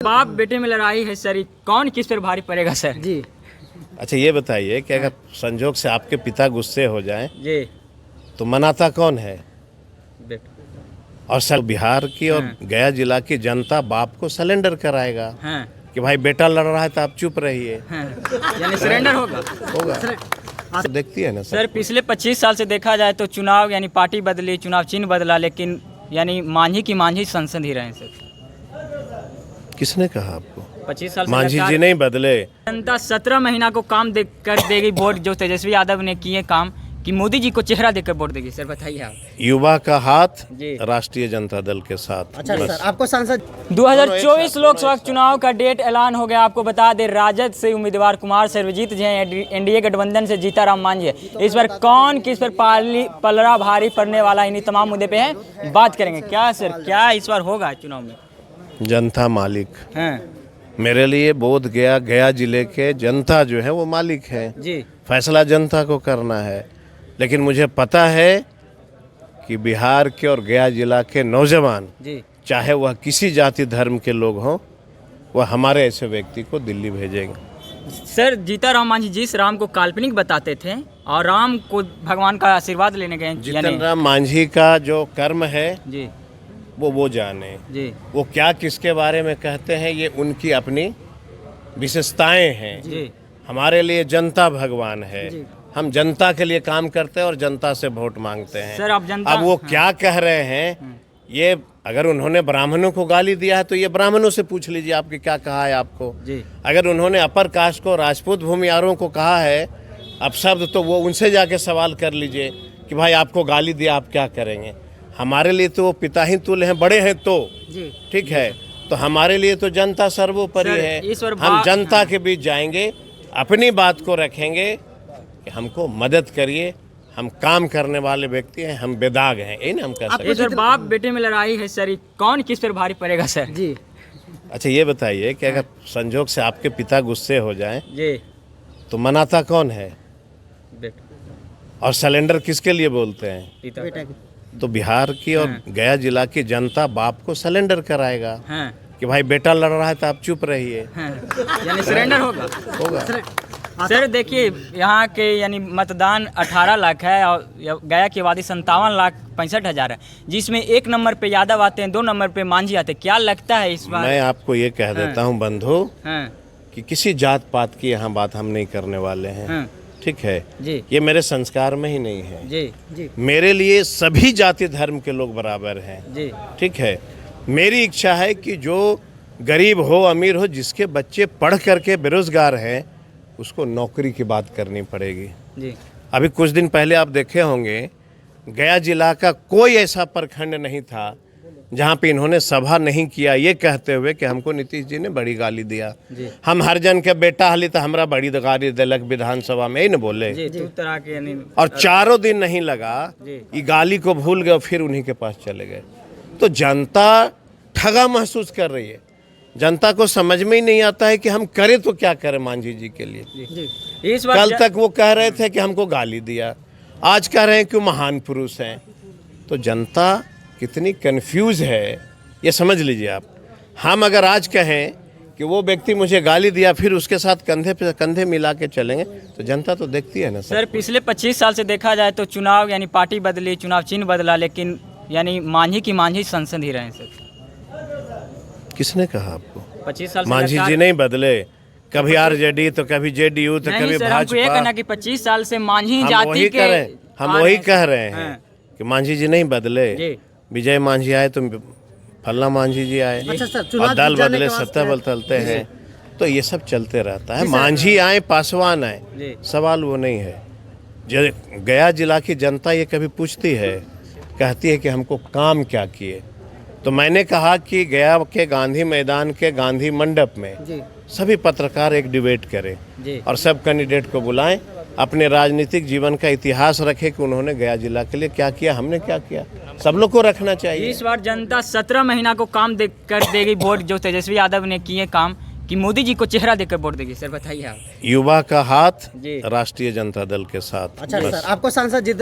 बाप बेटे में लड़ाई है सर, कौन किस पर भारी पड़ेगा सर? जी अच्छा ये बताइए कि अगर संजोग से आपके पिता गुस्से हो जाएं जी तो मनाता कौन है? बेटा और सर बिहार की और गया जिला की जनता बाप को सरेंडर कराएगा हाँ कि भाई बेटा लड़ रहा है तो आप चुप रहिए। हाँ, यानी सरेंडर होगा। तो देखती है ना सर पिछले 25 साल से देखा जाए तो चुनाव यानी पार्टी बदली, चुनाव चिन्ह बदला, लेकिन यानी मांझी की मांझी संसद ही रहे सर। किसने कहा आपको? 25 साल से मांझी लगातार जी नहीं बदले। जनता 17 महीना को काम दे कर देगी वोट, जो तेजस्वी यादव ने किए काम कि मोदी जी को चेहरा देकर वोट देगी। सर बताइए आप। युवा का हाथ जी राष्ट्रीय जनता दल के साथ। अच्छा सर, आपको सांसद 2024 लोकसभा चुनाव का डेट ऐलान हो गया। आपको बता दें राजद से उम्मीदवार कुमार सर्वजीत जी हैं, एनडीए गठबंधन से जीताराम मांझी है। इस बार कौन किस पर पलड़ा भारी पड़ने वाला, इन्हीं तमाम मुद्दे पे है बात करेंगे। क्या सर, क्या इस बार होगा चुनाव में? जनता मालिक। हाँ मेरे लिए बोध गया जिले के जनता जो है वो मालिक है। जी फैसला जनता को करना है, लेकिन मुझे पता है कि बिहार के और गया जिला के नौजवान, जी चाहे वह किसी जाति धर्म के लोग हों, वह हमारे ऐसे व्यक्ति को दिल्ली भेजेंगे। सर जीताराम मांझी जिस राम को काल्पनिक बताते थे और राम को भगवान का आशीर्वाद लेने गए, जीतन राम मांझी का जो कर्म है जी वो जाने। जी वो क्या किसके बारे में कहते हैं ये उनकी अपनी विशेषताएं हैं। जी हमारे लिए जनता भगवान है। हम जनता के लिए काम करते हैं और जनता से वोट मांगते हैं। सर अब जनता, अब वो क्या कह रहे हैं, ये अगर उन्होंने ब्राह्मणों को गाली दिया है तो ये ब्राह्मणों से पूछ लीजिए आपके क्या कहा है आपको। जी अगर उन्होंने अपर कास्ट को, राजपूत भूमियारों को कहा है अपशब्द, तो वो उनसे जाके सवाल कर लीजिए कि भाई आपको गाली दिया आप क्या करेंगे। हमारे लिए तो वो पिता ही तुल्य हैं, बड़े हैं तो ठीक है, तो हमारे लिए तो जनता सर्वोपरि सर, है। हम जनता के बीच जाएंगे, अपनी बात को रखेंगे कि हमको मदद करिए, हम काम करने वाले व्यक्ति हैं, हम बेदाग हैं, यही ना हम कह सकते हैं। सर बाप बेटे में लड़ाई है सर, कौन किस पर भारी पड़ेगा सर? जी अच्छा ये बताइए कि अगर संजोग से आपके पिता गुस्से हो जाएं जी तो मनाता कौन है? बेटा और सरेंडर किसके लिए बोलते हैं? पिता तो बिहार की और गया जिला की जनता बाप को सरेंडर कराएगा हाँ कि भाई बेटा लड़ रहा है तो आप चुप रहिए। हाँ, यानी सरेंडर होगा। सर देखिए यहाँ के यानी मतदान 18 लाख है और गया की आबादी 57,65,000 है, जिसमें 1 नंबर पे यादव आते हैं, 2 नंबर पे मांझी आते हैं। क्या लगता है इस बार? मैं आपको ये कह देता हूँ बंधु हाँ कि किसी जात पात की यहाँ बात हम नहीं करने वाले हैं। हाँ ठीक है जी ये मेरे संस्कार में ही नहीं है। जी जी मेरे लिए सभी जाति धर्म के लोग बराबर हैं। जी ठीक है, मेरी इच्छा है कि जो गरीब हो अमीर हो, जिसके बच्चे पढ़ करके बेरोजगार हैं, उसको नौकरी की बात करनी पड़ेगी। जी अभी कुछ दिन पहले आप देखे होंगे गया जिला का कोई ऐसा प्रखंड नहीं था जहाँ पे इन्होंने सभा नहीं किया ये कहते हुए कि हमको नीतीश जी ने बड़ी गाली दिया। हम हर जन के बेटा हली तो हमरा बड़ी गाली दिलक विधानसभा में, ही न बोले। जी तरह के यानी और 4 दिन नहीं लगा, ये गाली को भूल गए, फिर उन्हीं के पास चले गए। तो जनता ठगा महसूस कर रही है। जनता को समझ में ही नहीं आता है कि हम करें तो क्या करें मांझी जी के लिए। इस बार कल तक वो कह रहे थे कि हमको गाली दिया, आज कह रहे हैं कि महान पुरुष हैं। तो जनता कितनी कंफ्यूज है ये समझ लीजिए आप। हम अगर आज कहें कि वो व्यक्ति मुझे गाली दिया, फिर उसके साथ कंधे पे कंधे मिला के चलेंगे, तो जनता तो देखती है ना सर। पिछले 25 साल से देखा जाए तो चुनाव यानी पार्टी बदली, चुनाव चिन्ह बदला, लेकिन यानी मांझी की मांझी संसद ही रहे सर। किसने कहा आपको? 25 साल से मांझी जी नहीं बदले, कभी आरजेडी तो कभी जेडीयू तो कभी सर, हमको ये कहना भाजपा। कि 25 साल से मांझी हम जाति वही के कह रहे हैं, हम वही कह रहे हैं हाँ। कि मांझी जी नहीं बदले। जी विजय मांझी आए तो फल्ला मांझी जी आए, अच्छा सर, और चुनाव दल जीत जाने बदले के बाद सत्ता बदलते हैं, तो ये सब चलते रहता है। मांझी आए पासवान आए, सवाल वो नहीं है। जो गया जिला की जनता ये कभी पूछती है, कहती है कि हमको काम क्या किए, तो मैंने कहा कि गया के गांधी मैदान के गांधी मंडप में सभी पत्रकार एक डिबेट करें और सब कैंडिडेट को बुलाएं, अपने राजनीतिक जीवन का इतिहास रखें कि उन्होंने गया जिला के लिए क्या किया, हमने क्या किया, सब लोग को रखना चाहिए। इस बार जनता 17 महीना को काम दे कर देगी वोट, जो तेजस्वी यादव ने किए काम कि मोदी जी को चेहरा देकर वोट देगी। सर बताइए आप। युवा का हाथ राष्ट्रीय जनता दल के साथ। अच्छा सर, आपको सांसद